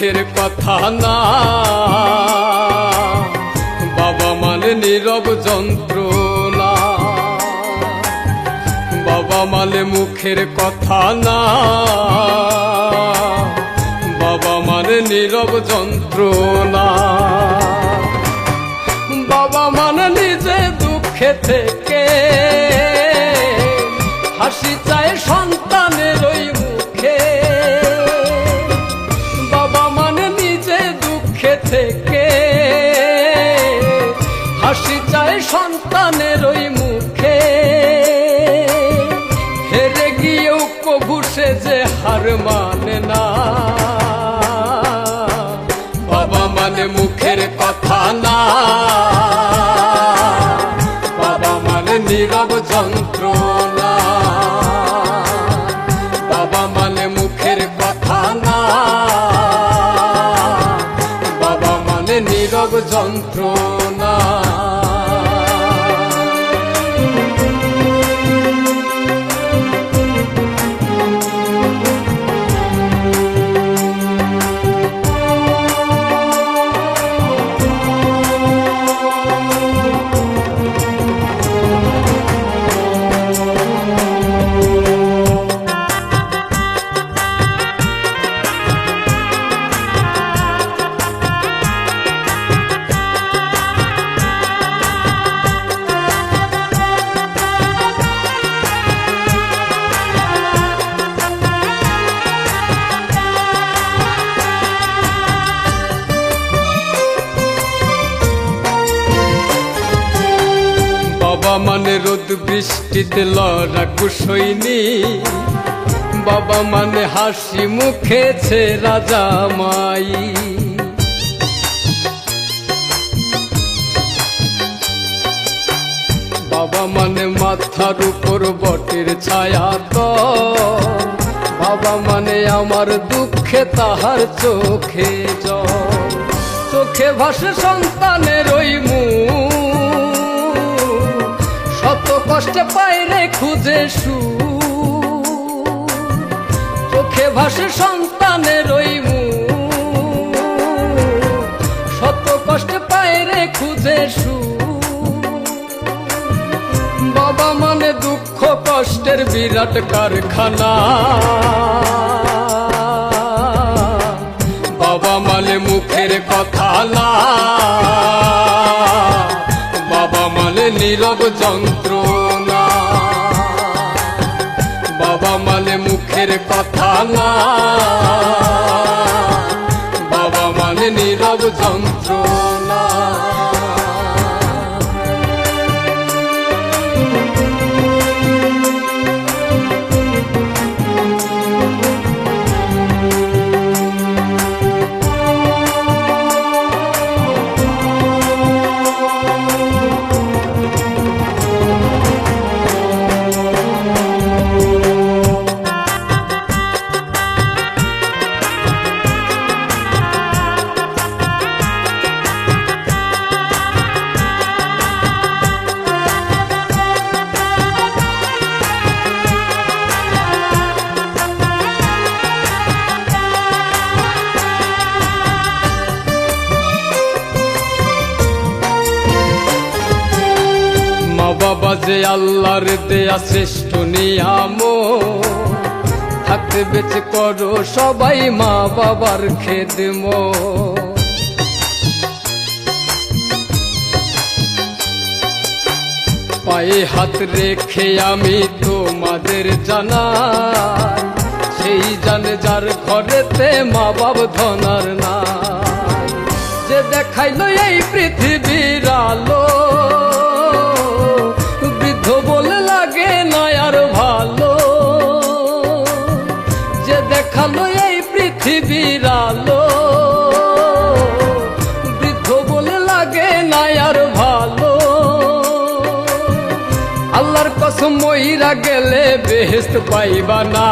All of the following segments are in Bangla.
মুখের কথা না, বাবা মানে নীরব যন্ত্রণা। বাবা মানে মুখের কথা না, বাবা মানে নীরব যন্ত্রণা। বাবা মানে নিজে দুঃখে থেকে হাসি চায় সন্তানের ওই মুখে। বাবা মানে নিজে দুঃখে থেকে হাসি চায় সন্তানের ওই মুখে। হেরে গিয়েও কবু সে যে হার মানে না। বাবা মানে মুখের কথা না, বাবা মানে নীরব যন্ত্রণা। বাবা মানে মুখের কথা না, বাবা মানে নীরব যন্ত্রণা। বাবা মানে রোদ বৃষ্টিতে লড়া কুশৈনী। বাবা মানে হাসি মুখেছে রাজা মাই। বাবা মানে মাথার উপর বটের ছায়া তো। বাবা মানে আমার দুঃখে তাহার চোখে জল। চোখে ভাসে সন্তানের ওই মুখ, শত কষ্টে পাইরে খুঁজে সুখ। চোখে ভাসে সন্তানের ওই মুখ, শত কষ্টে পাইরে খুঁজে সুখ। বাবা মানে দুঃখ কষ্টের বিরাট কারখানা। বাবা মানে মুখের কথা না, বাবা মানে নীরব যন্ত্রণা। বাবা মানে মুখের কথা না, বাবা মানে নীরব যন্ত্রণা। বাবা যে আল্লাহর দেয়া শ্রেষ্ঠ নিয়ামত, থাকতে বেঁচে করো সবাই মা বাবার খেদমত। পায়ে হাত রেখে আমি তোমাদের জানাই, সেই জানে যার ঘরেতে মা বাপ ধনার নাই। যে দেখাইলো এই পৃথিবীর আলো, বৃদ্ধ বলে লাগে না আর ভালো। যে দেখালো এই পৃথিবীর আলো, বৃদ্ধ বলে লাগে না আর ভালো। আল্লাহর কসম মইরা গেলে বেহেশত পাইবা না।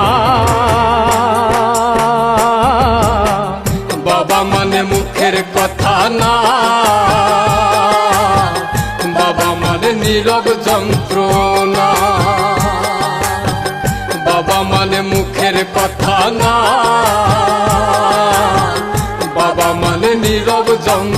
বাবা মানে মুখের কথা না, বাবা মানে নীরব যন্ত্রণা। বাবা মানে মুখের কথা না, নীরব জঙ্গ